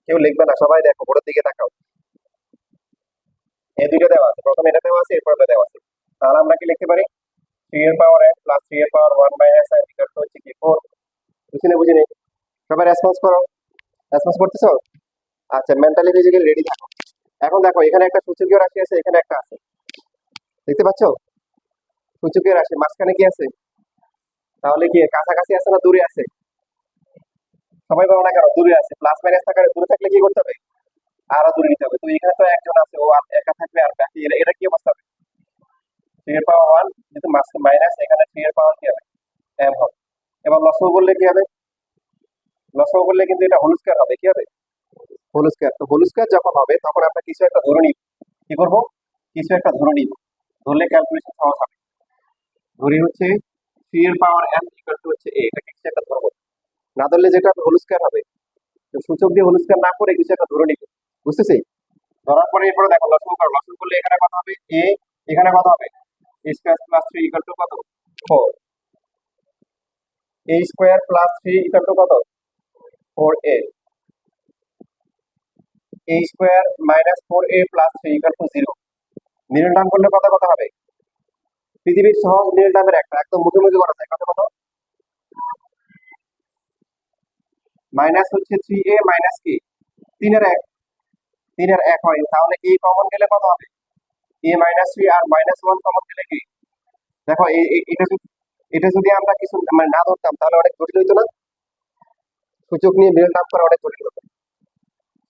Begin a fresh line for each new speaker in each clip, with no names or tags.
কেউ লিখবে না, সবাই দেখো বোর্ডের দিকে তাকাও। এই দুইটা দেওয়া আছে, প্রথমে এটা দেওয়া আছে, এরপর এটা দেওয়া আছে। তাহলে আমরা কি লিখতে পারি? 3 এর পাওয়ার n প্লাস 3 এর পাওয়ার 1 মাইনাস n ইকুয়াল টু হচ্ছে কি 4। বুঝিনি বুঝিনি, সবাই রেসপন্স করো। রেসপন্স করতেছো? আচ্ছা, মেন্টালি ফিজিক্যালি রেডি থাকো। এখন দেখো এখানে একটা সূচকীয় রাশি আছে, এখানে একটা আছে, দেখতে পাচ্ছো? সূচকীয় রাশি মাঝখানে কি আছে? তাহলে কি কাছাকাছি আছে না দূরে আছে? সবাই বলো না কেন দূরে আছে? প্লাস মাইনাস থাকার দূরে থাকলে কি করতে হবে? আরো দূরে নিতে হবে। তো এখানে তো একজন আছে, ও আর একা থাকবে, আর বাকি এটা কি অবস্থা হবে? 3 এর পাওয়ার 1 যেহেতু মাইনাস, এখানে 3 এর পাওয়ার কি হবে? m হবে। এবার লসও করলে কি হবে? লসও করলে কিন্তু এটা হোল স্কয়ার হবে, কি হবে? Whole square. তো হোল স্কয়ার যখন হবে তখন আমরা কিছু একটা ধরে নিব। কি করবো? কিছু একটা ধরে নিব, ধরলে ক্যালকুলেশন সহজ হবে। ধরি হচ্ছে 3 এর পাওয়ার n ইকুয়াল টু হচ্ছে a, এটা কিছু একটা ধরবো। না ধরলে যেটা হবে হোল স্কয়ার হবে। তো সূচক দিয়ে হোল স্কয়ার না করে কিছু একটা ধরে নিব, বুঝতেছি? ধরার পরে এরপরে দেখো লসও করো, লসও করলে এখানে কত হবে? a, এখানে কত হবে? a square plus 3 equal to কত? 4। a square plus 3 equal to কত? 4a। a square minus 4a plus 3 equal to 0। Middle term করলে কত কত হবে? পৃথিবীর সহজ মিডল টার্মের একটা, একদম মুখোমুখি করা যায়, কত কত? মাইনাস হচ্ছে 3a মাইনাস কি 3 এর 1, 3 এর 1 হয়, তাহলে a কমন গেলে কত হবে? a মাইনাস 3 আর মাইনাস 1 কমন গেলে কি? দেখো এটা যদি আমরা কিছু মানে না ধরতাম তাহলে অনেক জটিল হইতো না? সূচক নিয়ে মিডল টার্ম করা অনেক জটিল হতো।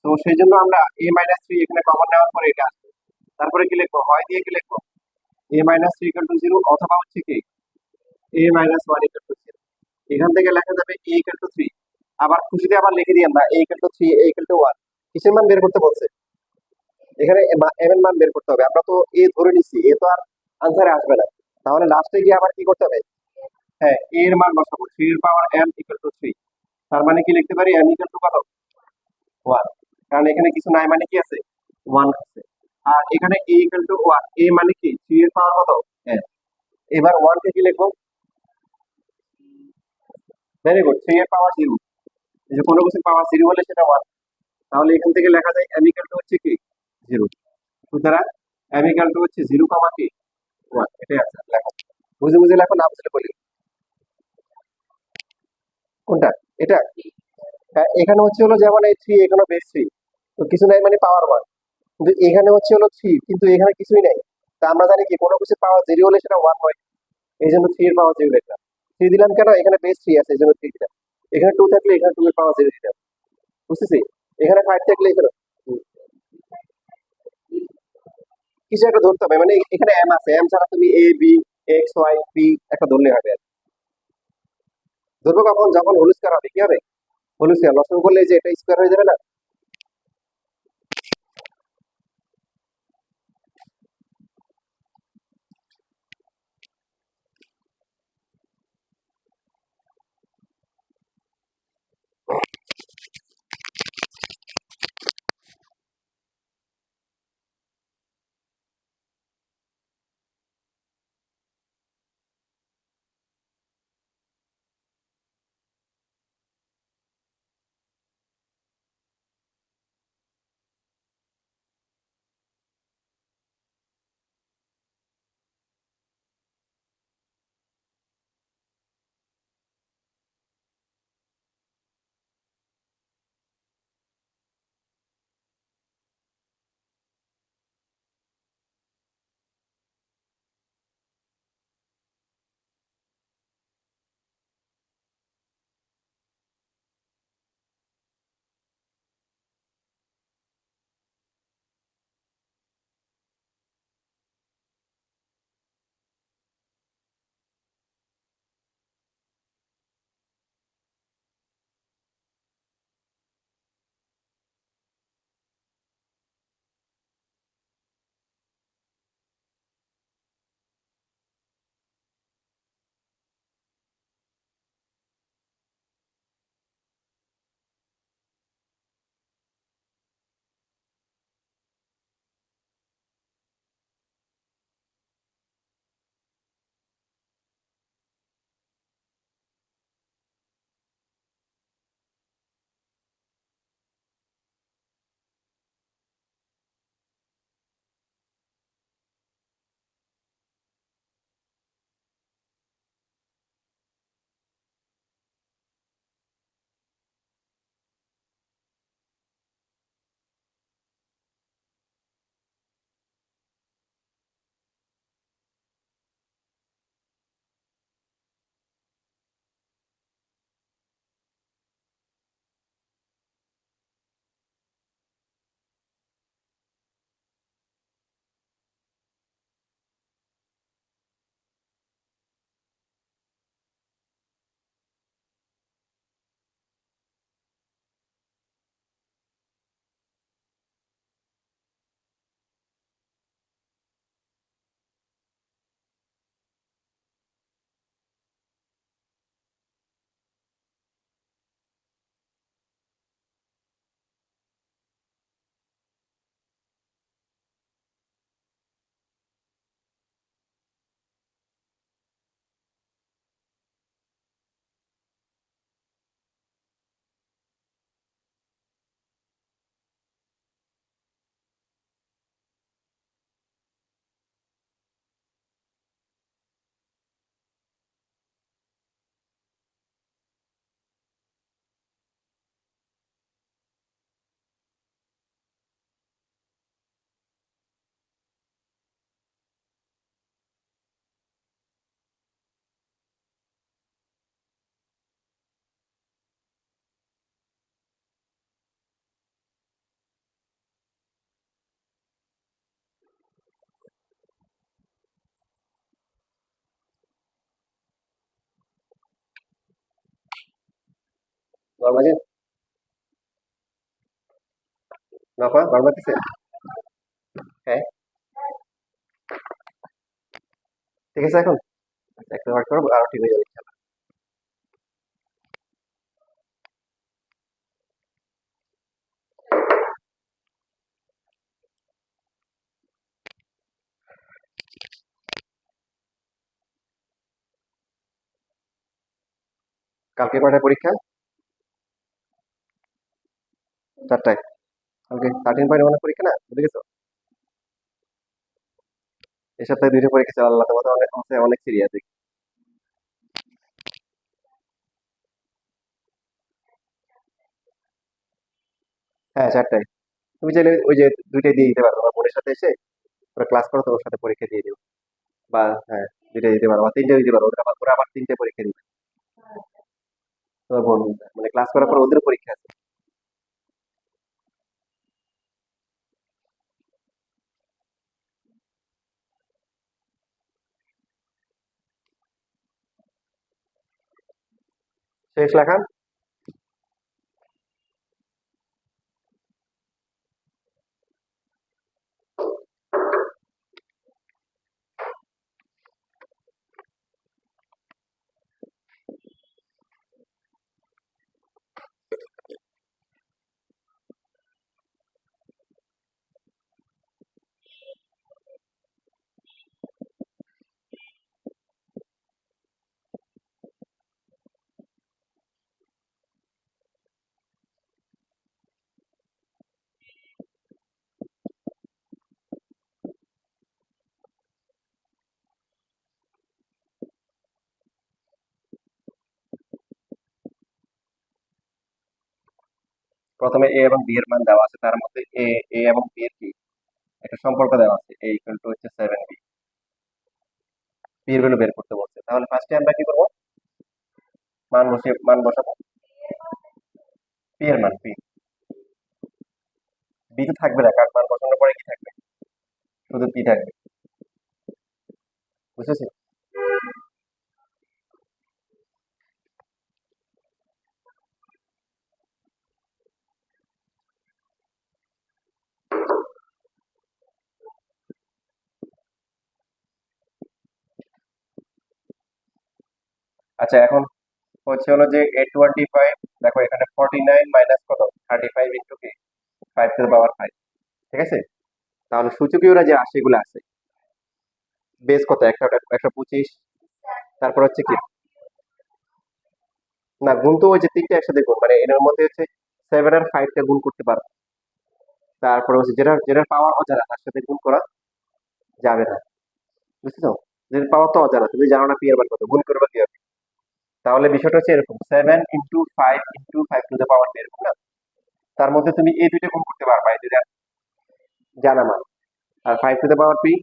তো সেই জন্য আমরা a মাইনাস 3 এখানে কমন নেওয়ার পরে এটা আসবে। তারপরে কি লিখবো? হয় দিয়ে কি লিখবো? a মাইনাস 3 ইকুয়াল টু 0, অথবা হচ্ছে কি a মাইনাস 1 ইকুয়াল টু 0। এখান থেকে লেখা যাবে a ইকুয়াল টু 3। আবার খুশিতে আবার লিখে দিই আমরা a equal to 3, a equal to 1। কিসের মান বের করতে বলছে? এখানে m এর মান বের করতে হবে। আমরা তো a ধরে নিচ্ছি, a তো আর আনসারে আসবে না। তাহলে লাস্টে গিয়ে আবার কি করতে হবে? হ্যাঁ, a এর মান বসাবো। 3 এর পাওয়ার m ইকুয়াল টু 3। তার মানে কি লিখতে পারি? m ইকুয়াল টু কত? 1। কারণ এখানে কিছু নাই মানে কি আছে? 1 আছে। আর এখানে a ইকুয়াল টু 1, a মানে কি 3 এর পাওয়ার কত? m। এবার 1 কে কি লিখবো? ভেরি গুড, 3 এর পাওয়ার 0। এই যে কোনো কিছু পাওয়ার 0 হলে সেটা 1। তাহলে এখান থেকে লেখা যায় m ইকুয়াল টু হচ্ছে কি 0। সুতরাং m ইকুয়াল টু হচ্ছে 0 কমা কি 1। এটাই আছে, লেখো। বুঝে বুঝে লেখো, না বুঝলে বলি। কোনটা? এটা? হ্যাঁ, এখানে হচ্ছে হলো যেমন এই 3, এখানে বেস 3, তো কিছু নাই মানে পাওয়ার 1। কিন্তু এখানে হচ্ছে হলো 3, কিন্তু এখানে কিছুই নাই। তা আমরা জানি কি কোনো কিছু পাওয়ার 0 হলে সেটা 1 হয়। এই জন্য 3 এর পাওয়ার 0 লিখলাম। 3 দিলাম কেন? এখানে বেস 3 আছে, এই জন্য 3 দিলাম। এখানে 2 থাকলে এখানে 2 এর পাওয়ার 0 দিলাম। বুঝতেছি? এখানে 5 থাকলে এখানে হুম, কিছু একটা ধরতে হবে, মানে এখানে m আছে, m ছাড়া তুমি a b x y p একটা ধরলে হবে আর কি। ধরবো কখন? যখন হোল স্কয়ার হবে, কি হবে? Whole square. লসগু করলে এই যে এটা স্কয়ার হয়ে যাবে না? গরম লাগে? নাফা গরম লাগতেছে? হ্যাঁ, ঠিক আছে এখন? আচ্ছা, একটু ওয়েট করো, আরো ঠিক হয়ে যাবে ইনশাআল্লাহ। কালকে কয়টায় পরীক্ষা? 4টায়। কালকে 13.1 পরীক্ষা না? বুঝে গেছো? এই সপ্তাহে 2টা পরীক্ষা ছিল, আল্লাহ তোমাদের অনেক অনেক সিরিয়াস। হ্যাঁ, 4টায়। তুমি চাইলে ওই যে 2টায় দিয়ে দিতে পারো, আমার বোনের সাথে এসে ওরা ক্লাস করো, তো ওর সাথে পরীক্ষা দিয়ে দিও। বা হ্যাঁ, 2টায় দিতে পারো বা 3টায় দিতে পারো, ওরা আবার 3টায় পরীক্ষা দিবে। তোমার বোন মানে ক্লাস করার পর ওদের পরীক্ষা আছে। শেষ লেখা? প্রথমে এ এবং বি এর মান দেওয়া আছে, তার মধ্যে এ এ এবং বি এর কি একটা সম্পর্ক দেওয়া আছে, এ ইকুয়াল টু হচ্ছে 7b। বি এর ভ্যালু বের করতে বলছে, তাহলে ফার্স্টে আমরা কি করব? মান বসাবো। পি এর মান, বি তো থাকবে না, কারণ মান বসানোর পরে কি থাকবে? শুধু পি থাকবে। বুঝেছি? আচ্ছা, এখন হচ্ছে হলো যে A25, দেখো এখানে 49 মাইনাস কত, 35 ইন্টু কি 5 টু দ্য পাওয়ার 5। ঠিক আছে, তাহলে সূচকীয়রা যে রাশিগুলো আছে, বেস কত, একটা 125, তারপর হচ্ছে কি না, গুণ তো ওই যে তিনটা একসাথে গুণ, মানে এর মধ্যে হচ্ছে 7 আর 5টা গুণ করতে পারো। তারপরে হচ্ছে যেটার পাওয়ার অজানা তার সাথে গুণ করা যাবে না। বুঝছো? যেটার পাওয়ার তো অজানা, তুমি জানো না পি এর মান কত, গুণ করবে কি হবে? তাহলে বিষয়টা হচ্ছে এরকম, 7 into 5 into 5 to the power, এরকম না? তার মধ্যে তুমি এই দুইটা গুণ করতে পারবা, এই দুইটা জানা মান। আর 5 to the power P,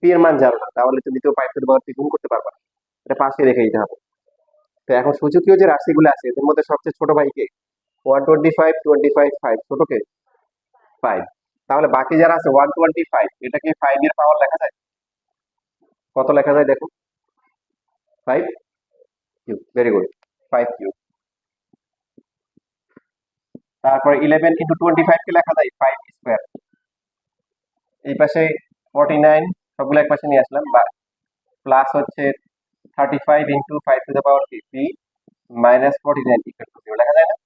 P এর মান জানো না, তাহলে তুমি তো 5 টু দ্য পাওয়ার পি গুণ করতে পারবা না। এটা পাশে রেখে দিতে হবে। তো এখন সূচকীয় যে রাশিগুলো আছে এদের মধ্যে সবচেয়ে ছোট ভাই কে? 125, 25, 5, ছোট কে? 5। তাহলে বাকি যারা আছে 125, এটাকে 5 এর পাওয়ার লেখা যায়? কত লেখা যায় দেখো? 5 কিউব, ভেরি গুড, 5 কিউব। তারপরে 11 ইন্টু 25 কে লেখা যায় 5 স্কোয়ার। এই পাশে 49, সবগুলো এক পাশে নিয়ে আসলাম, বা প্লাস হচ্ছে 35 into 5 to the power P minus 49 equal to 0 লেখা যায় না?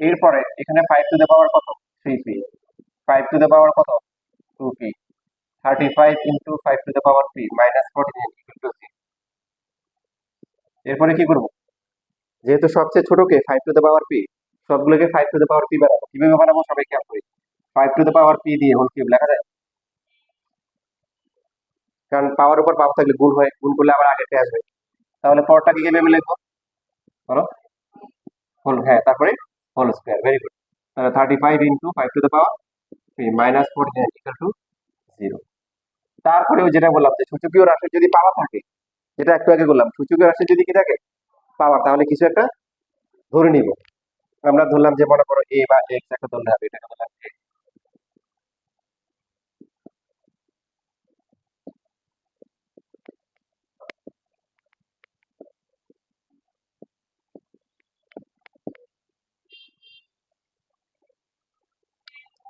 এরপরে এখানে 5 টু দ্য পাওয়ার কত? 3p। 5 টু দ্য পাওয়ার কত? 2p। 35 into 5 to the power P minus 49 equal to 0। এরপরে কি করবো? যেহেতু সবচেয়ে ছোট কে 5 টু দ্য পাওয়ার পি, সবগুলোকে 5 টু দ্য পাওয়ার পি বানাবো। কিভাবে বানাবো সবাই খেয়াল করি। 5 টু দ্য পাওয়ার পি দিয়ে হোল কিউব লেখা যায়? কারণ পাওয়ার উপর পাওয়ার থাকলে গুণ হয়, গুণ করলে আবার আগেরটা আসবে। তাহলে পরটাকে কিভাবে লিখবো বলো? হোল, হ্যাঁ, তারপরে হোল স্কোয়ার, ভেরি গুড। তাহলে 35 into 5 to the power 3 minus 49 equal to 0। তারপরে ওই যেটা বললাম যে সূচকীয় রাশির যদি পাওয়ার থাকে, যেটা একটু আগে বললাম, সূচকীয় রাশির যদি কি থাকে পাওয়ার, তাহলে কিছু একটা ধরে নিব। আমরা ধরলাম যে মনে করো এ বা এক্স একটা ধরলে হবে, এটাকে ধরলাম A।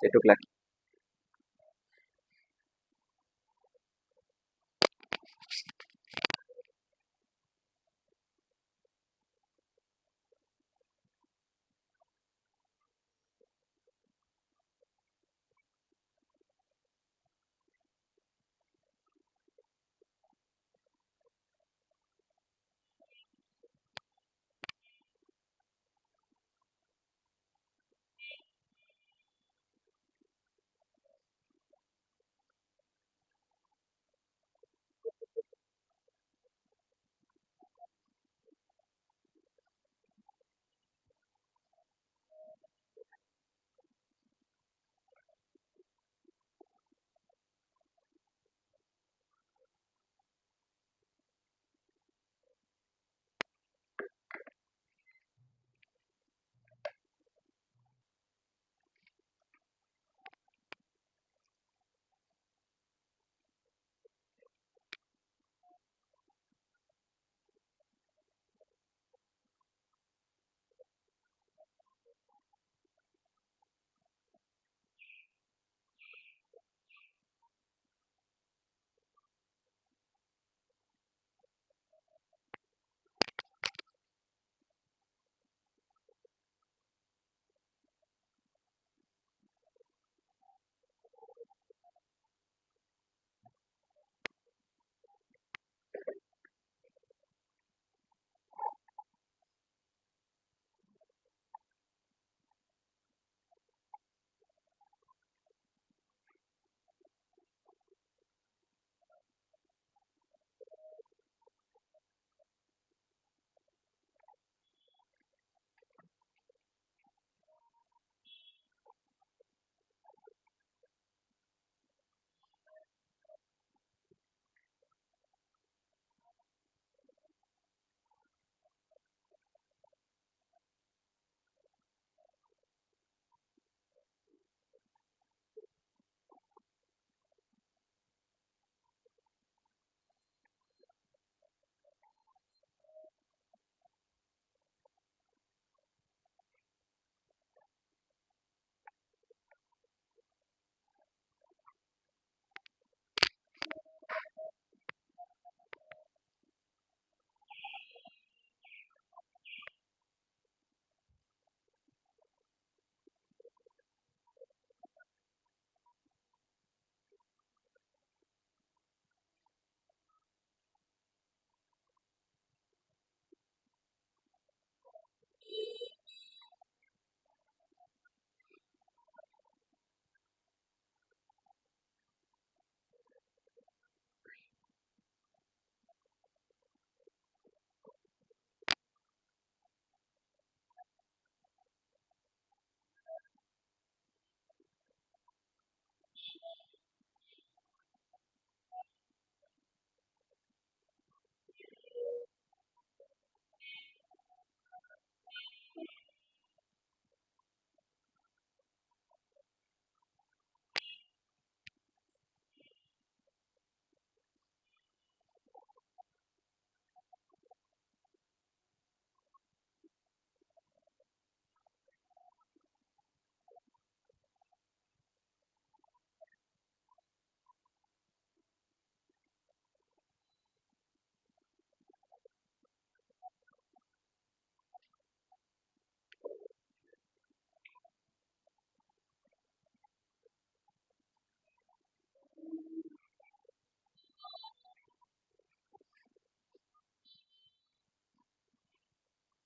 এটুক লেখা।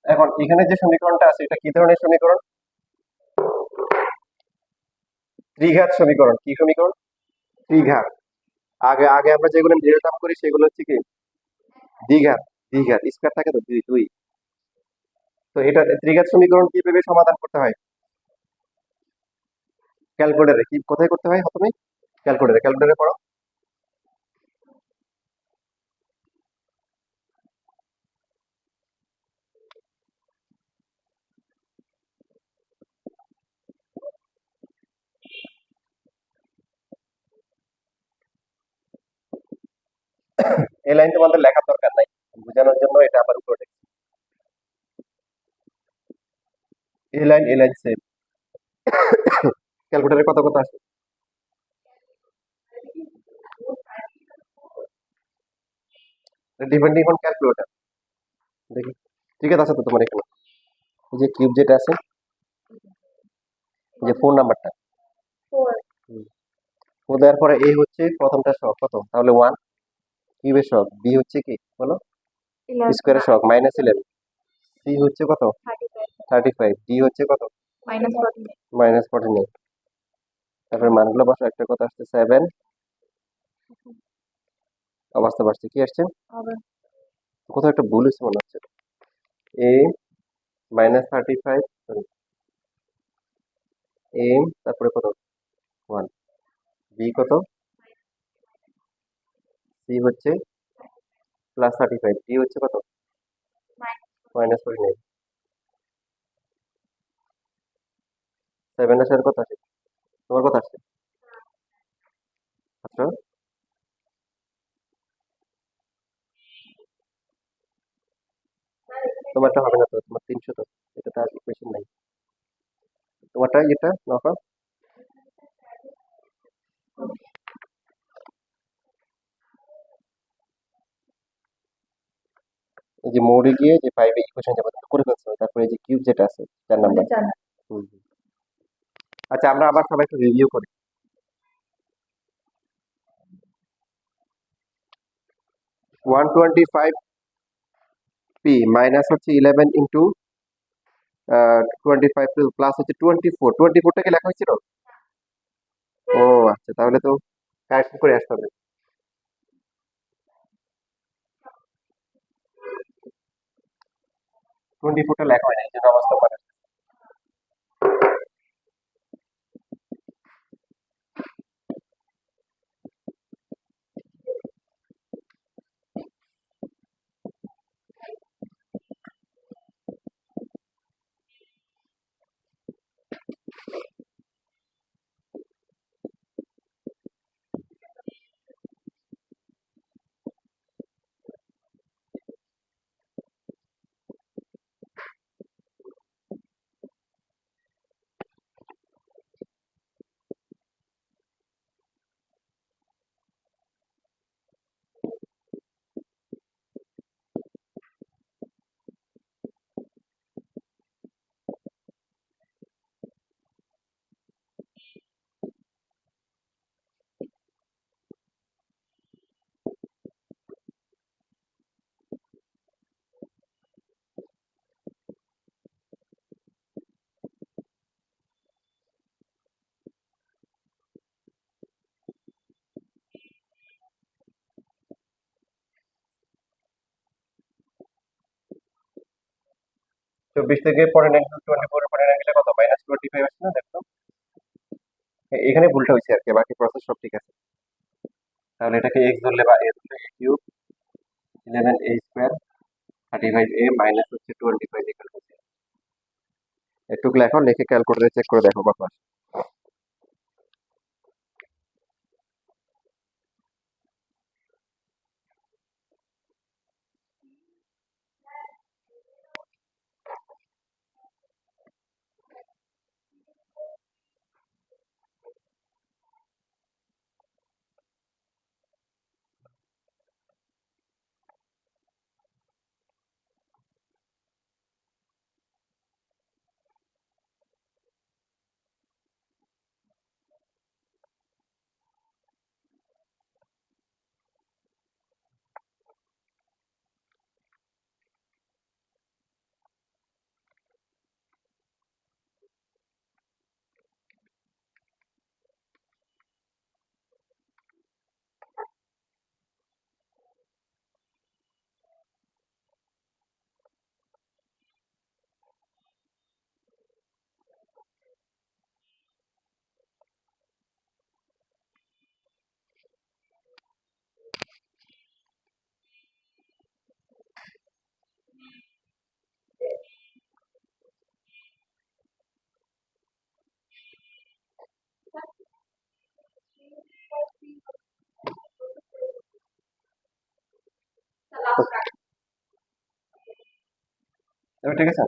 এখন এখানে যে সমীকরণটা আছে এটা কি ধরনের সমীকরণ? ত্রিঘাত সমীকরণ। কি সমীকরণ? ত্রিঘাত। আগে আগে আমরা যেগুলো নির্ণয় করি সেগুলো হচ্ছে কি দ্বিঘাত। দ্বিঘাত স্কয়ার থাকে তো দুই দুই। তো এটা ত্রিঘাত সমীকরণ কিভাবে সমাধান করতে হয়? ক্যালকুলেটরে। কি কোথায় করতে হয় তুমি? ক্যালকুলেটরে। ক্যালকুলেটরে পড়ো। এই লাইন তোমাদের লেখার দরকার নাই, বোঝানোর জন্য এটা আবার উপরে। এই লাইন সেম। ক্যালকুলেটারে কত কত আসে? Depending on calculator. দেখি ঠিক আছে তো তোমার এখানে এই যে কিউব যেটা আছে, এই যে ফোন নাম্বারটা, ও দেওয়ার পরে এই হচ্ছে প্রথমটা সহগ কত, তাহলে 1, কিউবের সহগ বি হচ্ছে কি বলো, স্কোয়ারের সহগ -11, সি হচ্ছে কত 35, ডি হচ্ছে কত -49। তারপরে মানগুলো বসো, একটা কথা আসছে 7, অবস্থা বাড়ছে কি আসছে, কোথাও একটা ভুল হচ্ছে মনে হচ্ছে, এ -35, সরি এ তারপরে কত 1, বি কত, সি হচ্ছে +35, ডি হচ্ছে কত -49। 7 আসার কথা আসে, তোমার কথা আসছে আচ্ছা, তোমারটা হবে না তো, তোমার 300 তো, এটাতে আর ইকুয়েশন নাই, তোমারটা এটা নফা। এই যে মোড়ে গিয়ে যে 5 ইকুয়েশন যাবে করে ফেলছো, তারপরে এই যে কিউব যেটা আছে 4 নাম্বার। হুম, হুম। আচ্ছা আমরা আবার সবাই একটু রিভিউ করি। 125 পি মাইনাস হচ্ছে 11 ইন্টু 25 প্লাস হচ্ছে 24, 24টাকে লেখা হয়েছিল। ও আচ্ছা, তাহলে তো কারেকশন করে আসতে হবে। 24টা লেখা হয় না, এই জন্য অবস্থা মানে। চব্বিশ থেকে 24 পরে গেলে কত -25 আসছে না, দেখো এখানে ভুলটা হয়েছে আর কি, বাকি প্রসেস সব ঠিক আছে। তাহলে এটাকে এক্স ধরলে বা এ ধরলে, এ কিউব 11a² 35a মাইনাস হচ্ছে 25 ইকুয়াল হচ্ছে, একটু লেখো, লিখে ক্যালকুলেটরে চেক করে দেখো কত আসে। এবার ঠিক আছে।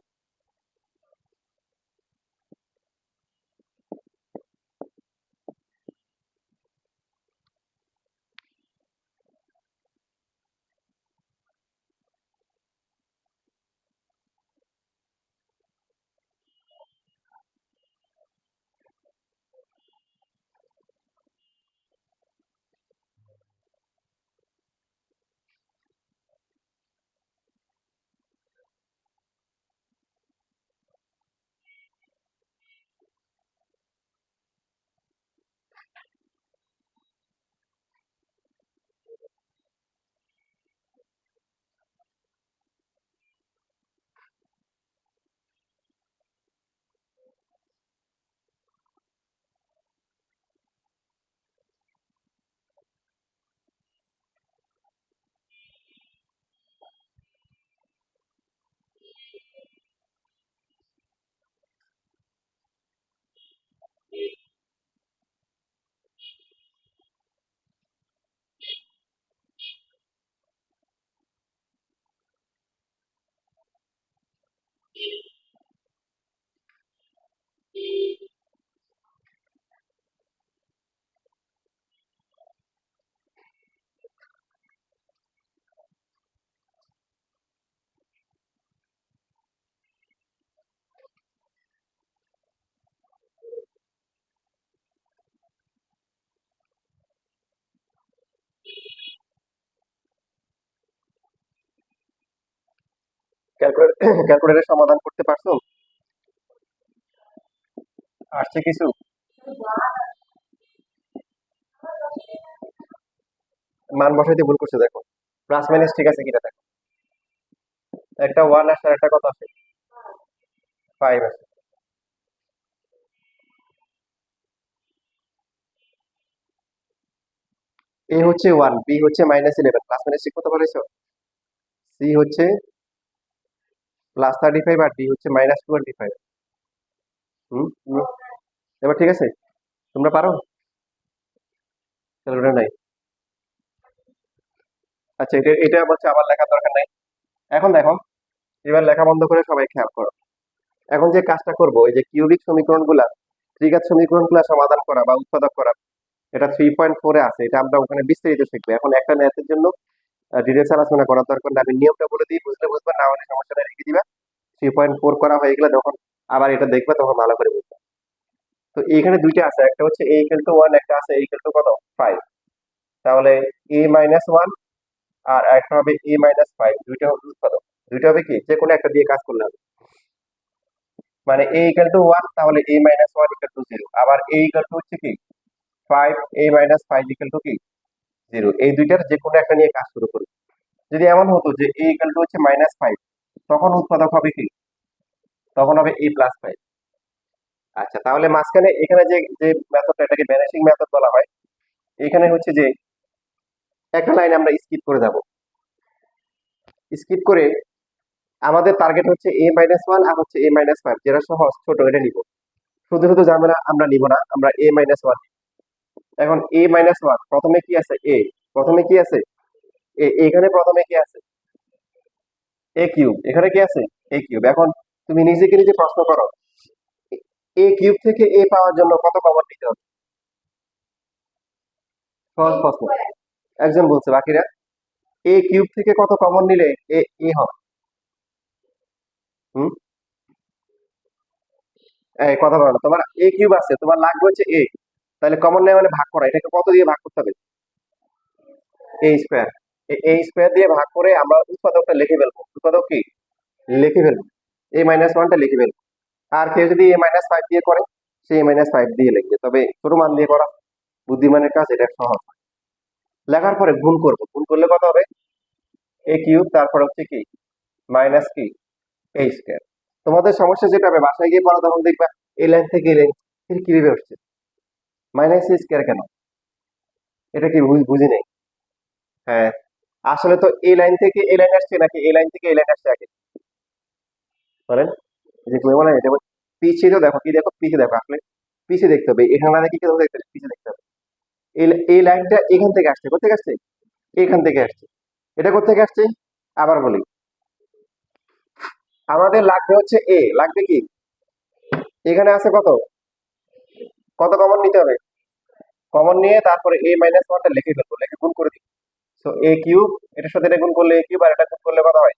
ক্যালকুলেটর সমাধান করতে পারছো? আসছে কিছু? মান বসাইতে ভুল করছে, দেখো প্লাস মাইনাস ঠিক আছে কিনা দেখো। একটা 1 আসছে আর একটা কত আছে? 5 আছে। এ হচ্ছে 1, বি হচ্ছে -11, প্লাস মাইনাস ঠিক করতে পারছো? সি হচ্ছে +35 আর ডি হচ্ছে -25। হুম হুম। এবার ঠিক আছে, তোমরা পারো? ক্যালকুলেটর নাই? আচ্ছা, এটা এটা হচ্ছে আবার লেখার দরকার নাই। এখন দেখো, এবার লেখা বন্ধ করে সবাই খেয়াল করো। এখন যে কাজটা করবো, এই যে কিউবিক সমীকরণগুলা, ত্রিঘাত সমীকরণগুলা সমাধান করা বা উৎপাদক করা, এটা 3.4 এ আছে, এটা আমরা ওখানে বিস্তারিত শিখবো। এখন একটা ম্যাথের জন্য ডিটেলস আলোচনা করার দরকার না, আমি নিয়মটা বলে দিই, বুঝলে বুঝবা, না হলে সমস্যাটা রেখে দিবা। 3.4 করা হয়ে গেলে যখন আবার এটা দেখবে তখন ভালো করে বুঝবে। তো এইখানে দুইটা আছে, একটা হচ্ছে a ইকুয়াল টু 1, একটা আছে a ইকুয়াল টু কত 5। তাহলে a-1 আর একটা হবে a-5, দুইটা হবে উৎপাদক। দুইটা হবে কি, যে কোনো একটা দিয়ে কাজ করলে হবে। মানে a ইকুয়াল টু 1, তাহলে a-1 ইকুয়াল টু 0, আবার a ইকুয়াল টু হচ্ছে কি 5, a-5 ইকুয়াল টু কি 0। এই দুইটার যে কোনো একটা নিয়ে কাজ শুরু করবে। যদি এমন হতো যে a ইকুয়াল টু হচ্ছে -5, তখন উৎপাদক হবে কি, তখন হবে a+5। আচ্ছা, তাহলে মাঝখানে এখানে যে যে মেথডটা, এটাকে ভ্যানিশিং মেথড বলা হয়। এখানে হচ্ছে যে একটা লাইন আমরা স্কিপ করে যাব, স্কিপ করে আমাদের টার্গেট হচ্ছে a-1 আর হচ্ছে a-5, যেটা সহজ ছোট এটা নিব। শুধু শুধু ঝামেলা আমরা নিব না, আমরা a-1। এখন a-1 প্রথমে কি আছে, a, প্রথমে কি আছে a, এখানে প্রথমে কি আছে a কিউব, এখানে কি আছে a কিউব। এখন তুমি নিজেকে নিজে প্রশ্ন করো, a কিউব থেকে a পাওয়ার জন্য কত কমন নিতে হবে? সহজ প্রশ্ন, একজন বলছে, বাকিরা a কিউব থেকে কত কমন নিলে এ এ হবে? হুম, এই কথা বলো না, তোমার a কিউব আছে, তোমার লাগবে হচ্ছে a, তাহলে কমন নেই মানে ভাগ করা, এটাকে কত দিয়ে ভাগ করতে হবে? a square. এই স্কোয়ার দিয়ে ভাগ করে আমরা উৎপাদকটা লিখে ফেলবো। উৎপাদক কি লিখে ফেলবো, a-1টা লিখে ফেলবো। আর কেউ যদি a-5 দিয়ে করে, সে a-5 দিয়ে লিখবে, তবে ছোট মান দিয়ে করা বুদ্ধিমানের কাজ, এটা সহজ। লেখার পরে গুণ করবো, গুণ করলে কত হবে a কিউব, তারপর হচ্ছে কি মাইনাস কি a স্কোয়ার। তোমাদের সমস্যা যেটা হবে, বাসায় গিয়ে পড়া, তখন দেখবা এই লাইন থেকে এই লাইন কিভাবে হচ্ছে মাইনাস a স্কোয়ার কেন, এটা কি বুঝি নেই। হ্যাঁ, আসলে তো এই লাইন থেকে এই লাইন আসছে নাকি এই লাইন থেকে এই লাইন আসছে আগে বলেন? যে তুমি বলেন এটা পিছিয়ে তো দেখো, কি দেখো পিছিয়ে দেখো, আসলে পিছিয়ে দেখতে হবে, এখানে না দেখি কোথাও দেখতে হবে, পিছিয়ে দেখতে হবে। এই লাইনটা এখান থেকে আসছে, কোথেকে আসছে, এখান থেকে আসছে। এটা কোথেকে আসছে আবার বলি, আমাদের লাগবে হচ্ছে এ, লাগবে কি এখানে আছে কত, কত কমন নিতে হবে, কমন নিয়ে তারপরে a-1টা লিখে ফেলবো, লিখে গুণ করে দিই। সো a কিউব, এটার সাথে এটা গুণ করলে a কিউব, আর এটা গুণ করলে কত হয়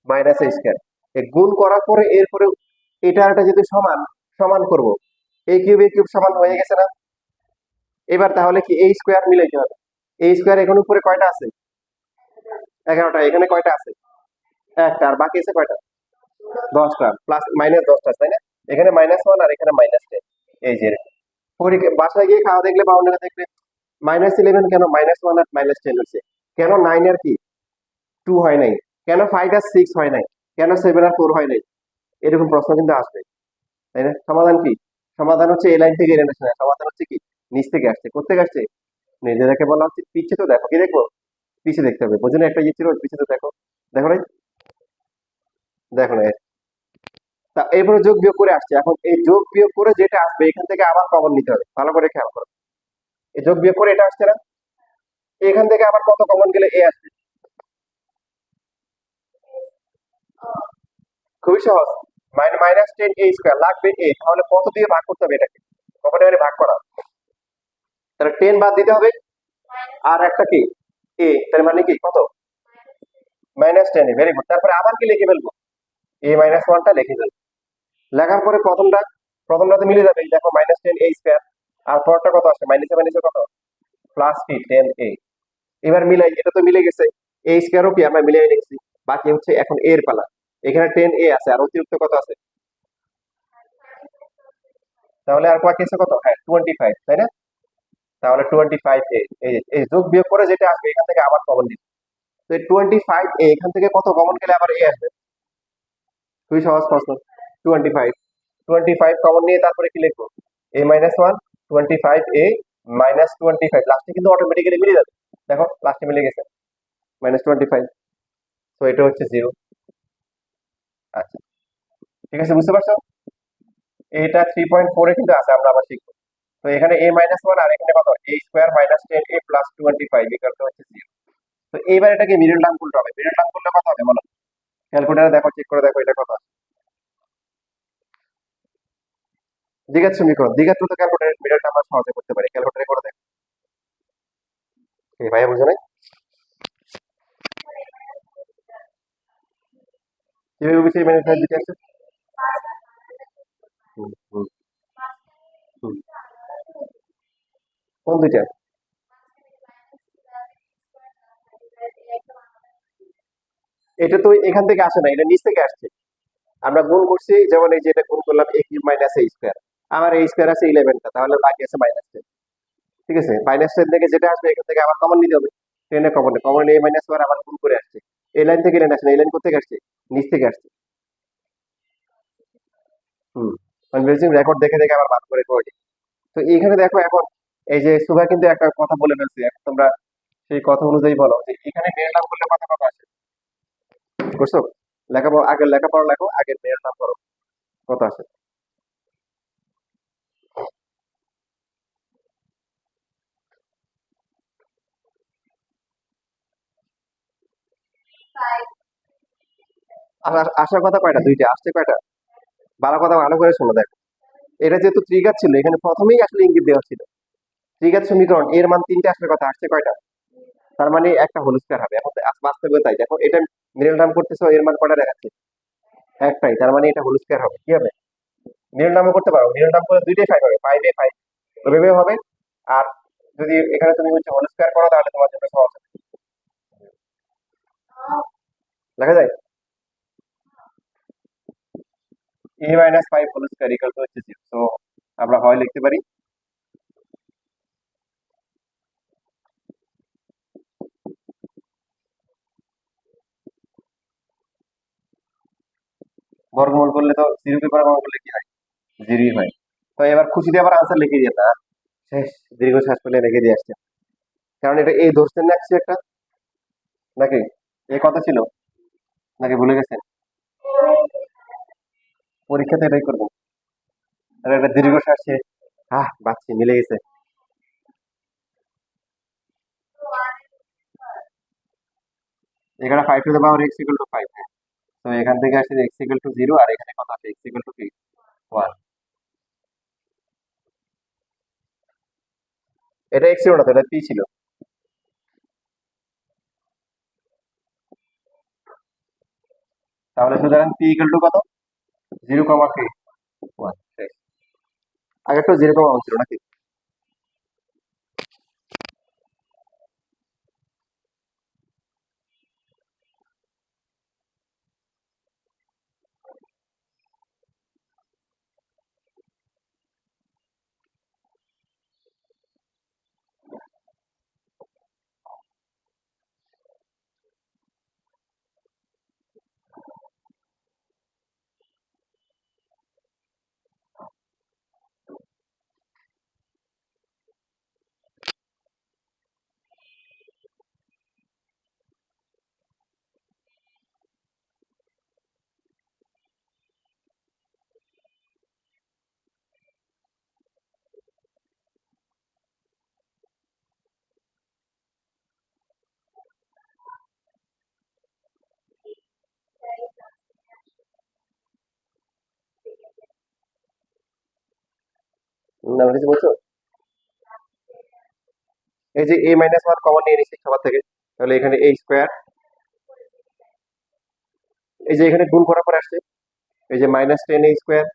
মাইনাস a স্কয়ার। এই গুণ করার পরে এরপরে এটা আর এটা যদি সমান, সমান করব, a কিউব সমান হয়ে গেছে না। এবার তাহলে কি a স্কয়ার মিলাইতে হবে। a স্কয়ার এখন উপরে কয়টা আছে, 11টা, এখানে কয়টা আছে একটা, আর বাকি আছে কয়টা 10টা, প্লাস মাইনাস 10টা, তাই না? এখানে -1 আর এখানে -10। এই যে পরীক্ষা বাসায় গিয়ে খাওয়া দেখলে বা অন্যরা দেখলে -11 কেন, -1 আর -10 হয়েছে, কেন 9 আর কি 2 হয় নাই, কেন 5 আর 6 হয় নাই, কেন 7 আর 4 হয় নাই, এরকম প্রশ্ন কিন্তু আসবে, তাই না? সমাধান কি, সমাধান হচ্ছে এই লাইন থেকে এই লাইন আসছে না, সমাধান হচ্ছে কি নিচ থেকে আসছে। কোথেকে আসছে, নিজেদেরকে বলা হচ্ছে পিছে, তো দেখো কি দেখবো, পিছে দেখতে হবে, বোঝো না? একটা ইয়ে ছিল, পিছে তো দেখো, দেখো নাই, দেখো না। তা এরপরে যোগ বিয়োগ করে আসছে, এখন এই যোগ বিয়োগ করে যেটা আসবে এখান থেকে আবার কমন নিতে হবে, ভালো করে খেয়াল করো। এই যোগ বিয়োগ করে এটা আসছে না, এখান থেকে আবার কত কমন গেলে এ আসবে, খুবই সহজ, -10 a স্কয়ার লাগবে এ, তাহলে কত দিয়ে ভাগ করতে হবে এটাকে, কমন এবারে ভাগ করা, তাহলে 10 বাদ দিতে হবে, আর একটা কি এ, তার মানে কি কত -10, ভেরি গুড। তারপরে আবার কি লিখে ফেলবো, a-1টা লিখে ফেলবো। লেখার পরে প্রথমটা তো মিলে যাবে, এই দেখো -10 a স্কয়ার, আর পরটা কত আসছে, মাইনাসে মাইনাসে কত প্লাস কি 10 a। এবার মিলাই, এটা তো মিলে গেছে, a স্কয়ারও কি আমরা মিলাই লিখছি, বাকি হচ্ছে এখন এর পালা। এখানে 10a আছে আর অতিরিক্ত কত আছে? তাহলে আর কয় আছে কত? হ্যাঁ 25, তাই না? তাহলে 25a, এই যোগ বিয়োগ করে যেটা আসবে এখান থেকে আবার কমন দিবে। তো এই 25a এখান থেকে কত কমন গেলে আবার a আসবে? খুবই সহজ প্রশ্ন। 25, 25 কমন নিয়ে তারপরে কি লিখবো? a minus one, 25a minus 25, লাস্টে কিন্তু অটোমেটিক্যালি মিলে যাবে। দেখো লাস্টে মিলে গেছে, মাইনাস 25। তো এটা হচ্ছে 0। আচ্ছা, ঠিক আছে, বুঝতে পারছো? এটা 3.4 এ কিন্তু আছে, আমরা আবার শিখবো। তো এখানে a মাইনাস ওয়ান আর এখানে কত? a square minus 10a plus 25 equal to হচ্ছে 0। তো এইবার এটাকে মিডল টার্ম করতে হবে। মিডল টার্ম করলে কত হবে বলো? ক্যালকুলেটারে দেখো, চেক করে দেখো এটা কত। দ্বিঘাত সমীকরণ, দ্বিঘাত তো ক্যালকুলেটার মিডল টার্ম আমরা সহজে করতে পারি, ক্যালকুলেটারে করে দেখো। ভাইয়া বুঝো নাই? কিভাবে বুঝছি মানে দিতে আসছে? হুম, হুম, হুম। কোন দুইটা? এটা তো এখান থেকে আসে না, এটা নিচ থেকে আসছে। আমরা গুণ করছি, যেমন এই যে এটা গুণ করলাম a cube minus a square, আমার a স্কোয়ার আছে 11টা, তাহলে বাকি আছে মাইনাস 10। ঠিক আছে, মাইনাস 10 থেকে যেটা আসবে এখান থেকে আবার কমন নিতে হবে। 10 এ common, common a minus one আবার গুণ করে আসছে। এই লাইন থেকে লাইন আসে না, এই লাইন কোথেকে আসছে? নিচ থেকে আসছে। হুম, কনভার্জিং রেকর্ড দেখে দেখে আবার বাদ করে করে। তো এইখানে দেখো এখন এই যে সুভা কিন্তু একটা কথা বলে ফেলছে, এখন তোমরা সেই কথা অনুযায়ী বলো যে এখানে মেয়ের নাম করলে কত কত আসে? বুঝছো? লেখাপড়া আগের লেখাপড়া লেখো, আগের মেয়ের নাম করো, কত আসে? আসার কথা কয়টা? দুইটা। আসছে কয়টা? ভালো কথা ভালো করে শোনো, দেখো এটা যেহেতু ত্রিঘাত ছিল, এখানে প্রথমেই আসলে ইঙ্গিত দেওয়া ছিল ত্রিঘাত সমীকরণ, এর মান তিনটা আসলে কথা, আসছে কয়টা? তার মানে একটা হোল স্কয়ার হবে। এখন বাস্তবে তাই, দেখো এটা মিডল টার্ম করতেছো, এর মান কয়টা দেখাচ্ছে? একটাই, তার মানে এটা হোল স্কয়ার হবে। কি হবে? মিডল টার্মও করতে পারো, মিডল টার্ম করে দুইটাই ফাইভ হবে, 5a 5, ওইভাবে হবে। আর যদি এখানে তুমি হচ্ছে হোল স্কয়ার করো তাহলে তোমার জন্য সহজ হবে। লেখা যায় a minus 5 whole square equal to হচ্ছে 0। তো আমরা হয় লিখতে পারি বর্গমূল করলে তো 0 কে বর্গমূল করলে কি হয়? 0ই হয়। তো এবার খুশিতে আবার আনসার লিখে দিয়ে না, শেষ, দীর্ঘশ্বাস ফেলে রেখে দিয়ে আসছে। কারণ এটা এই ধরছেন না কিছু একটা, নাকি এই কথা ছিল, নাকি ভুলে গেছেন? পরীক্ষাতে এটাই করবেন। আর একটা দীর্ঘশ্বাস সে, বাচ্চি মিলে গেছে। এখানে 5 to the power x equal to 5, হ্যাঁ। তো এখান থেকে আসছে x ইকুয়াল টু 0, আর এখানে কত আছে? x ইকুয়াল টু কি? 1। এটা x ছিল না তো, এটা p ছিল। তাহলে সুতরাং p ইকুয়াল টু কত? 0 কমা কি? 1। আগে তো 0 কমা 1 ছিল নাকি? না কিছু বলছো? এই যে a মাইনাস 1 কমন নিয়ে নিচ্ছি সবার থেকে, তাহলে এখানে a স্কয়ার, এই যে এখানে গুণ করার পর আসছে এই যে মাইনাস 10a স্কয়ার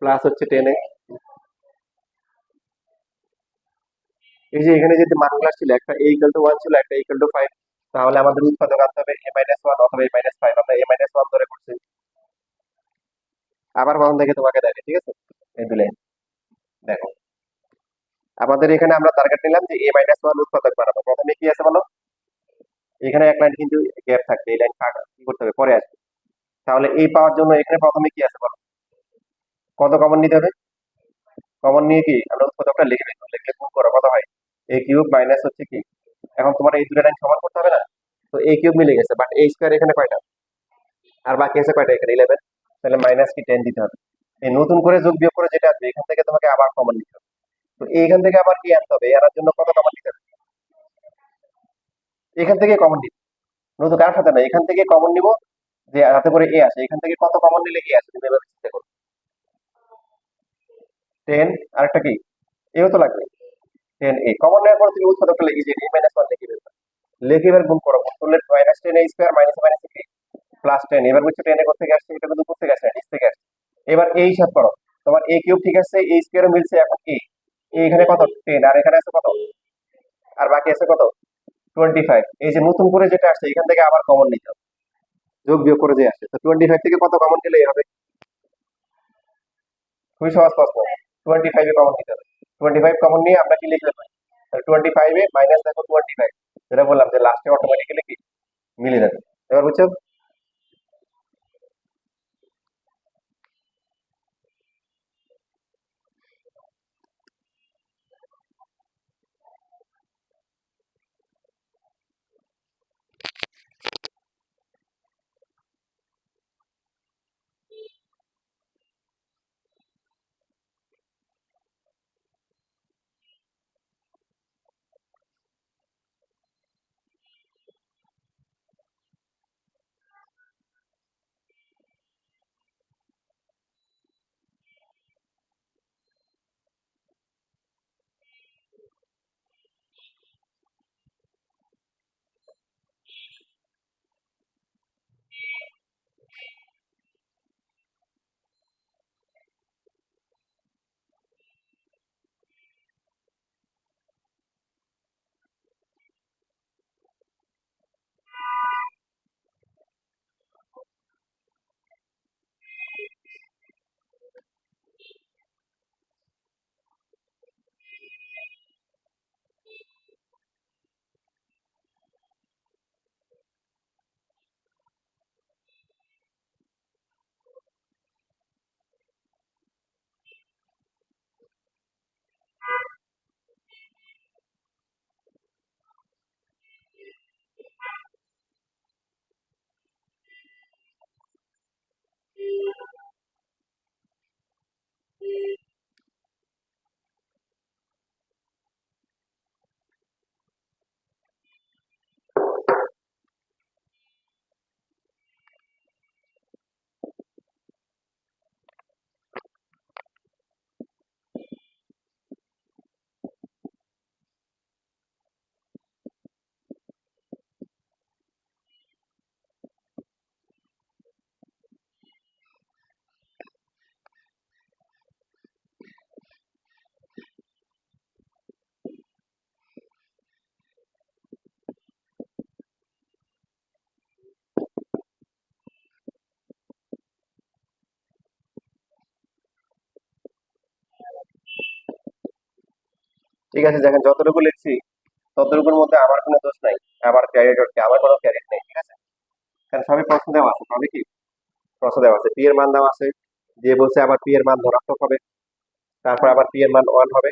প্লাস হচ্ছে 10a। এই যে এখানে যদি মানগুলো আসছিল, একটা a ইকুয়াল টু 1 ছিল, একটা ইকুয়াল টু 5, তাহলে আমাদের উৎপাদক আনতে হবে a মাইনাস 1 অথবা a মাইনাস 5। আমরা a মাইনাস 1 ধরে করছি, আবার প্রথম থেকে তোমাকে দেখে, ঠিক আছে? এই দুই লাইন দেখো, আমাদের এখানে আমরা টার্গেট নিলাম যে a মাইনাস ওয়ান উৎপাদক বানাবো। প্রথমে কি আছে বলো? এখানে এক লাইন কিন্তু গ্যাপ থাকবে, এই লাইন কি করতে হবে, পরে আসবে। তাহলে এই পাওয়ার জন্য এখানে প্রথমে কি আছে বলো? কত কমন নিতে হবে? কমন নিয়ে কি আমরা উৎপাদকটা লিখে নেবো, লিখলে গুণ করো কত হয়? a কিউব মাইনাস হচ্ছে কি, এখন তোমার এই দুটো লাইন সমান করতে হবে না? তো a কিউব মিলে গেছে, বাট a স্কয়ার এখানে কয়টা, আর বাকি আছে কয়টা এখানে 11। তাহলে মাইনাস কি 10 দিতে হবে। এই নতুন করে যোগ বিয়োগ করে যেটা আসবে এখান থেকে তোমাকে আবার কমন নিতে হবে। তো এইখান থেকে আবার কি আনতে হবে, এর জন্য কত কমন নিতে হবে? এখান থেকে কমন নিতে, নতুন কার সাথে না, এখান থেকে কমন নিব, যে যাতে করে এ আসে। এখান থেকে কত কমন নিলে এ আসে তুমি এভাবে চিন্তা করো। 10, আরেকটা কি, এও তো লাগবে। 10 কমন নেওয়ার পর তুমি উৎপাদকটা লিখে যে a মাইনাস ওয়ান লিখে ফেলবে, লিখে এবার গুণ করো, গুণ করলে minus 10 a square minus minus কি প্লাস 10। এবার হচ্ছে 10 কোথা থেকে আসছে, এটা কিন্তু কোথা থেকে আসছে, নিচ থেকে আসছে। এবার এই হিসাব করো, তোমার a কিউব ঠিক আছে, a স্কয়ারও মিলছে, এখন কি এখানে কত 10, আর এখানে আছে কত, আর বাকি আছে কত 25। এই যে নতুন করে যেটা আসছে এখান থেকে আবার কমন নিতে হবে, যোগ বিয়োগ করে যে আসছে। তো 25 থেকে কত কমন নিলে হবে? খুবই সহজ প্রশ্ন। 25 কমন নিতে হবে। 25 কমন নিয়ে আমরা কি লিখলে পাই? 25 মাইনাস দেখো 25, যেটা বললাম যে লাস্টে অটোমেটিক্যালি কি মিলে যাবে। এবার বুঝছো? ঠিক আছে, দেখেন যতটুকু লিখছি ততটুকুর মধ্যে আমার কোনো দোষ নাই, আমার ক্যারিয়ার আমার কোনো ক্যারিয়ার নেই, ঠিক আছে? কারণ সবই প্রশ্ন দেওয়া আছে, সবই কি প্রশ্ন দেওয়া আছে, পি এর মান দেওয়া আছে, যে বলছে আবার পি এর মান ধনাত্মক হবে, তারপর আবার পি এর মান ওয়ান হবে।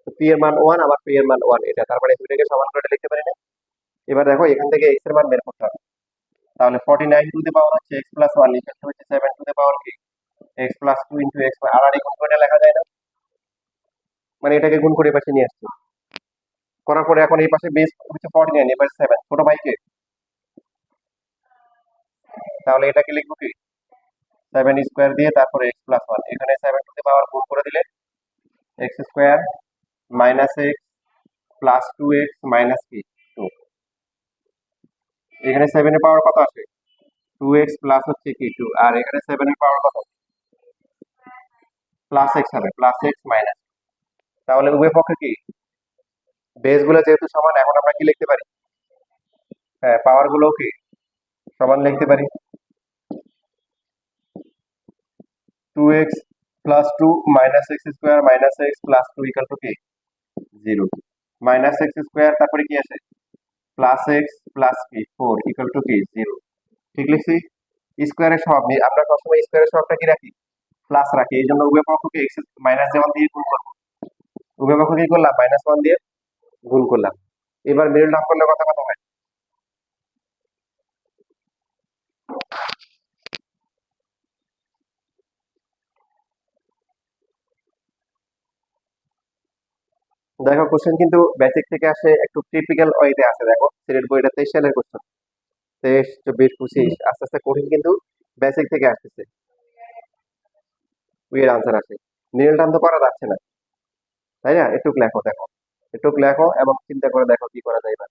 তো পি এর মান ওয়ান, আবার পি এর মান ওয়ান, এটা তার মানে দুইটাকে সমান করে লিখতে পারি না? এবার দেখো এখান থেকে এক্স এর মান বের করতে হবে। তাহলে 49 টু দি পাওয়ার হচ্ছে x plus one, equal to হচ্ছে 7 টু দি পাওয়ার কি x plus two into x, আর গুণ করে লেখা যায় না? মানে এটাকে গুণ করে পাশে নিয়ে আসছি, করার পরে এখন এই পাশে বেস হচ্ছে 49, এই পাশে 7, ছোট ভাইকে, তাহলে এটাকে লিখবো কি 7 স্কোয়ার দিয়ে তারপরে এক্স প্লাস ওয়ান, এখানে 7 টু দি পাওয়ার গুণ করে দিলে x square minus x plus 2x minus কি 2, এখানে 7 এর পাওয়ার কত আসে 2x প্লাস হচ্ছে কি 2, আর এখানে 7 এর পাওয়ার কত প্লাস এক্স হবে, প্লাস এক্স মাইনাস। তাহলে উভয় পক্ষে কি বেস গুলো যেহেতু সমান, এখন আমরা কি লিখতে পারি, হ্যাঁ পাওয়ার গুলো কি সমান লিখতে পারি। 2x plus 2 minus x square minus x plus 2 equal to কি 0, মাইনাস এক্স স্কোয়ার তারপরে কি আছে প্লাস এক্স প্লাস কি 4 ইকুয়াল টু কি 0। ঠিক লিখছি। স্কোয়ারের সহগ আমরা সবসময় স্কোয়ারের সহগটা কি রাখি প্লাস রাখি, এই জন্য উভয় পক্ষকে এক্স মাইনাস 1 দিয়ে গুণ করবো, উভয় পক্ষ কি করলাম -1 দিয়ে গুণ করলাম। এবার মিডল টার্ম করলে কত কত হয়, দেখো কোশ্চেন কিন্তু বেসিক থেকে আসে, একটু টিপিক্যাল ওয়েতে আছে। দেখো সিলেট বইটা 23 সালের কোশ্চেন, 23 24 25 আস্তে আস্তে কঠিন কিন্তু বেসিক থেকে আসতেছে, এর আনসার আসে। মিডল টার্ম তো করা যাচ্ছে না, তাই না? একটু লেখো, দেখো একটু লেখো এবং চিন্তা করে দেখো কি করা যায় এবার।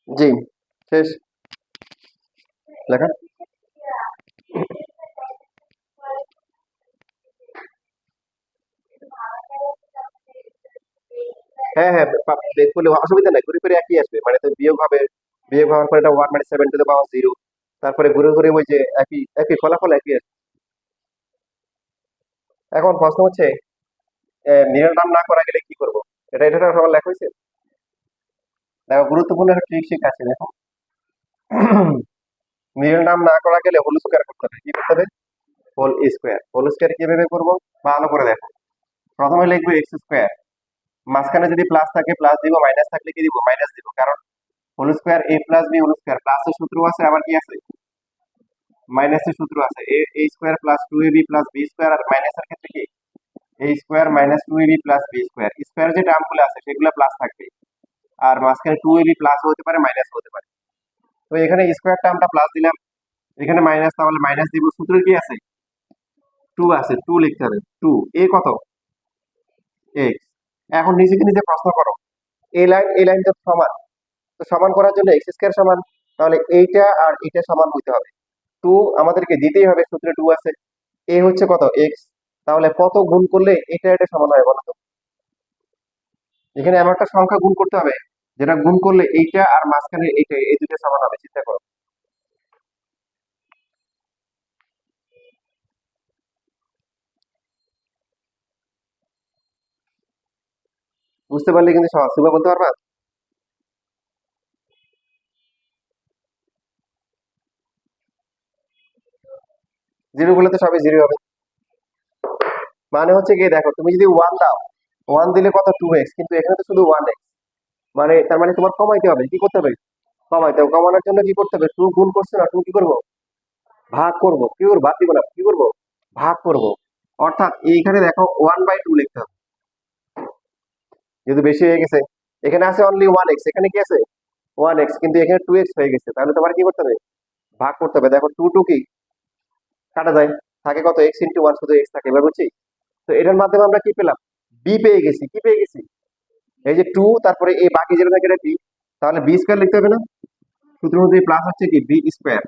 জি, শেষ লেখা। হ্যাঁ হ্যাঁ, বের করলে অসুবিধা নাই, ঘুরে ফিরে একই আসবে, মানে তো বিয়োগ হবে, বিয়োগ হওয়ার পরে এটা 1 মানে 7 টু দ্য পাওয়ার 0, তারপরে ঘুরে ঘুরে ওই যে একই একই ফলাফল একই আসবে। এখন প্রশ্ন হচ্ছে মিডল টার্ম না করা গেলে কি করব, এটা সবার লেখা হয়েছে। দেখো গুরুত্বপূর্ণ একটা ট্রিক শিখাচ্ছি, দেখো মিডল টার্ম না করা গেলে হোল স্কোয়ার করতে হবে। কি করতে হবে? হোল স্কোয়ার কিভাবে করবো ভালো করে দেখো। প্রথমে লিখবো এক্স স্কোয়ার, মাঝখানে যদি প্লাস থাকে প্লাস দিব, মাইনাস থাকলে কি দিব মাইনাস দিব, কারণ whole square a plus b whole square, প্লাসের সূত্র আছে আবার কি আছে মাইনাসের সূত্র আছে, a square plus 2ab plus b square, আর মাইনাসের ক্ষেত্রে কি a square minus 2ab plus b square, square যে টার্মগুলো আছে সেগুলো প্লাস থাকবে, আর মাঝখানে 2ab প্লাস হতে পারে মাইনাস হতে পারে। তো এখানে স্কোয়ার টার্মটা প্লাস দিলাম, এখানে মাইনাস, তাহলে মাইনাস দিব, সূত্রে কি আছে, টু আছে, টু লিখতে হবে, টু এ কত, এক্স। এখন নিজেকে নিজে প্রশ্ন করো, এই লাইন তো সমান, তো সমান করার জন্য এক্স স্কয়ার সমান, তাহলে এইটা আর এটা সমান হইতে হবে, টু আমাদেরকে দিতেই হবে, সূত্রে টু আছে, এ হচ্ছে কত, এক্স। তাহলে কত গুণ করলে এটা সমান হয় বলো তো? এখানে এমন একটা সংখ্যা গুণ করতে হবে যেটা গুণ করলে এইটা আর মাঝখানে এইটা, এই দুটো সমান হবে, চিন্তা করো। বুঝতে পারলে কিন্তু সহজ, সুবা বলতে পারবা? জিরো বলে তো সবই জিরো হবে। মানে হচ্ছে কি, দেখো তুমি যদি ওয়ান দাও, ওয়ান দিলে কত, টু এক্স, কিন্তু এখানে তো শুধু ওয়ান এক্স, মানে তার মানে তোমার কমাইতে হবে, কি করতে হবে, কমাইতে হবে। কমানোর জন্য কি করতে হবে, টু গুণ করছে না, টু কি করবো, ভাগ করবো, কি করবো, বাদ দিব না, কি করবো, ভাগ করবো। অর্থাৎ এইখানে দেখো 1/2 লিখতে হবে, যেহেতু বেশি হয়ে গেছে। এখানে আছে অনলি ওয়ান এক্স, এখানে কি আছে, ওয়ান এক্স, কিন্তু এখানে টু এক্স হয়ে গেছে, তাহলে তোমার কি করতে হবে, ভাগ করতে হবে। দেখো টু টু কি কাটা যায়, থাকে কত, এক্স ইন্টু ওয়ান, শুধু এক্স থাকে, এবার বুঝছি। তো এটার মাধ্যমে আমরা কি পেলাম, বি পেয়ে গেছি, কি পেয়ে গেছি, এই যে টু, তারপরে এই বাকি যেটা থাকে এটা বি, তাহলে বি স্কোয়ার লিখতে হবে না, সূত্র অনুযায়ী প্লাস হচ্ছে কি বি স্কোয়ার।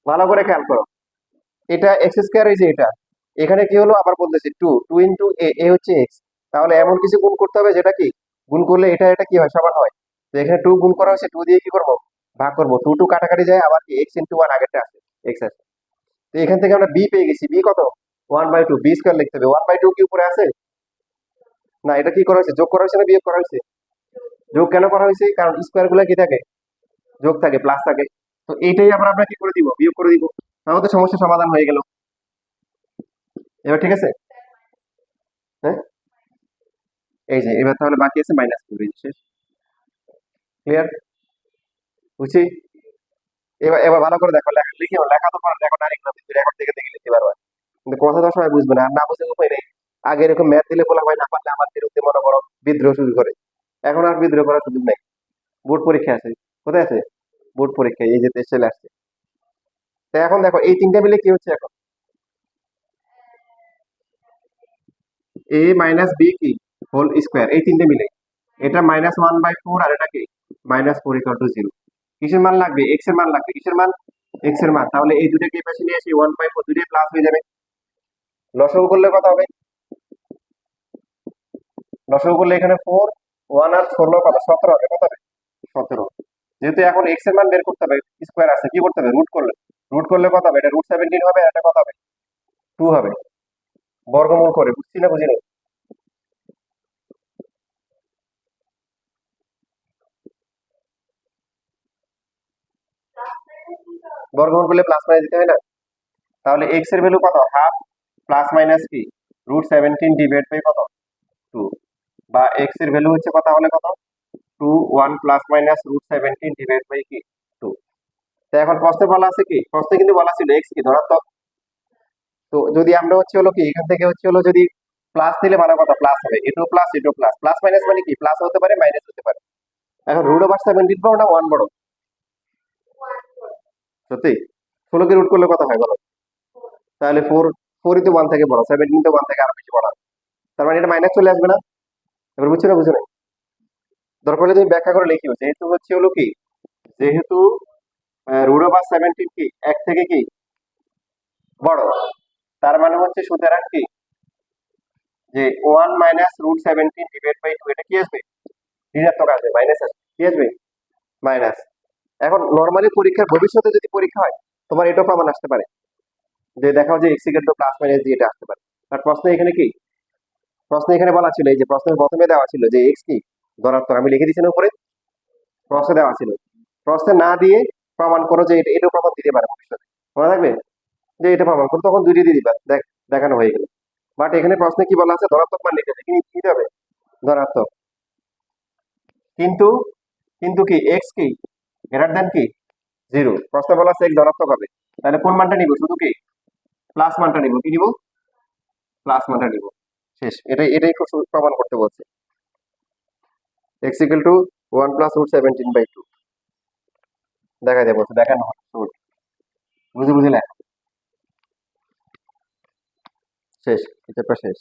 ভালো করে খেয়াল করো, এটা এক্স স্কোয়ার, এই যে এটা, এখানে কি হলো, আবার বলতেছি টু, টু ইন্টু এ, এ হচ্ছে এক্স, তাহলে এমন কিছু গুণ করতে হবে যেটা কি গুণ করলে এটা কি হয়, সমান হয়। তো এখানে টু গুণ করা হয়েছে, টু দিয়ে কি করবো, ভাগ করবো, টু টু কাটাকাটি যায়, আবার কি এক্স ইন্টু ওয়ান আগেরটা আছে, এক্স আছে। তো এখান থেকে আমরা বি পেয়ে গেছি, বি কত, 1/2, বি স্কোয়ার লিখতে হবে, 1/2 কি উপরে আছে, না এটা কি করা হয়েছে, যোগ করা হয়েছে না বিয়োগ করা হয়েছে, যোগ কেন করা হয়েছে, কারণ স্কোয়ার গুলো কি থাকে, যোগ থাকে, প্লাস থাকে। তো এইটাই আবার আমরা কি করে দিব, বিয়োগ করে দিব, তাহলে তো সমস্যার সমাধান হয়ে গেল। এবার ঠিক আছে, হ্যাঁ, এই যে এবার তাহলে বাকি আছে মাইনাস টু, শেষ, ক্লিয়ার, বুঝছি। এবার এবার ভালো করে দেখো, লেখা লিখে লেখা তো পারো, রেকর্ড আরেকবার রেকর্ড দেখে দেখে লিখতে পারবে, কিন্তু কথা তো সবাই বুঝবে না, আর না বুঝে উপায় নেই। আগে এরকম ম্যাথ দিলে বলা হয়, না পারলে আমার বিরুদ্ধে মনে করো বিদ্রোহ শুরু করে, এখন আর বিদ্রোহ করার সুযোগ নেই। বোর্ড পরীক্ষা আছে, কোথায় আছে, বোর্ড পরীক্ষা, এই যে টেস্ট চলে আসছে। তো এখন দেখো এই তিনটা মিলে কি হচ্ছে এখন, এ মাইনাস বি কি হোল স্কোয়ার, এই তিনটে মিলে এটা -1/4, আর এটা কি -4 ইকুয়াল টু 0। কিসের মান লাগবে, এক্স এর মান লাগবে, কিসের মান, এক্স এর মান। তাহলে এই দুটোকে এই পাশে নিয়ে আসি, 1/4 দুটোই প্লাস হয়ে যাবে, লসাগু করলে কত হবে, লসাগু করলে এখানে 4, 1 আর 16 কত, 17 হবে, কত হবে, 17। যেহেতু এখন এক্স এর মান বের করতে হবে, স্কোয়ার আছে, কি করতে হবে, রুট করলে কত হবে, এটা √17 হবে, আর এটা কত হবে, 2 হবে, বর্গমূল করে, বুঝছি না বুঝিনি, বর্গমূল করলে প্লাস মাইনাস দিতে হয় না। তাহলে এক্স এর ভ্যালু কত, হাফ, প্লাস মাইনাস কি √17 ডিভাইড বাই কত, 2, বা এক্স এর ভ্যালু হচ্ছে কত, হলে কত, 2, 1 প্লাস মাইনাস √17 ডিভাইড বাই কি 2। তো এখন প্রশ্নে বলা আছে কি, প্রশ্নে কিন্তু বলা ছিল এক্স কি ধনাত্মক। তো যদি আমরা হচ্ছে হলো কি এখান থেকে হচ্ছে হলো যদি প্লাস দিলে মানে কথা প্লাস হবে, এটু প্লাস এটু প্লাস, প্লাস মাইনাস মানে কি প্লাস হতে পারে মাইনাস হতে পারে। এখন √17 বড় না ওয়ান বড়, সত্যি 16 কে রুট করলে কত হয় বলো, তাহলে 4ই তো 1 থেকে বড়, 17 তো 1 থেকে আরো বেশি বড়, তার মানে এটা মাইনাস চলে আসবে না। এবার বুঝছো না বুঝো না, দরকার হলে তুমি ব্যাখ্যা করে লিখিও, যেহেতু হচ্ছে হলো কি, যেহেতু √17 কি এক থেকে কি বড়, তার মানে হচ্ছে সুতরাং কি, যে 1 মাইনাস √17 ডিভাইড বাই 2, এটা কি আসবে, ঋণাত্মক আসবে, মাইনাস আসবে, কি আসবে, মাইনাস। এখন নর্মালি পরীক্ষার ভবিষ্যতে যদি পরীক্ষা হয়, তোমার এটাও প্রমাণ আসতে পারে, যে দেখাও যে x equal to plus minus দিয়ে এটা আসতে পারে। আর প্রশ্ন এখানে কি, প্রশ্ন এখানে বলা ছিল, এই যে প্রশ্নের প্রথমে দেওয়া ছিল যে এক্স কি ধনাত্মক, আমি লিখে দিচ্ছি না উপরে, প্রশ্নে দেওয়া ছিল, প্রশ্নে না দিয়ে প্রমাণ করো যে এটা, এটাও প্রমাণ দিতে পারে ভবিষ্যতে, মনে থাকবে, যে এটা প্রমাণ করো, তখন দুইটা দিয়ে দিবা, দেখানো হয়ে গেল। বাট এখানে প্রশ্নে কি বলা আছে, ধনাত্মক মান লিখে কি নিতে হবে, ধনাত্মক, কিন্তু কিন্তু কি এক্স কি গ্রেটার দেন কি 0, প্রশ্নে বলা আছে এক্স ধনাত্মক হবে, তাহলে কোন মানটা নিব, শুধু কি প্লাস মানটা নিব, কি নিব, প্লাস মানটা নিব, শেষ। এটাই খুব প্রমাণ করতে বলছে, এক্স ইকুয়াল টু 1 প্লাস √17/2, দেখা যায় বলছে, দেখানো হয়। গুড, বুঝে বুঝে লেখ। শেষ, এই চ্যাপ্টার শেষ।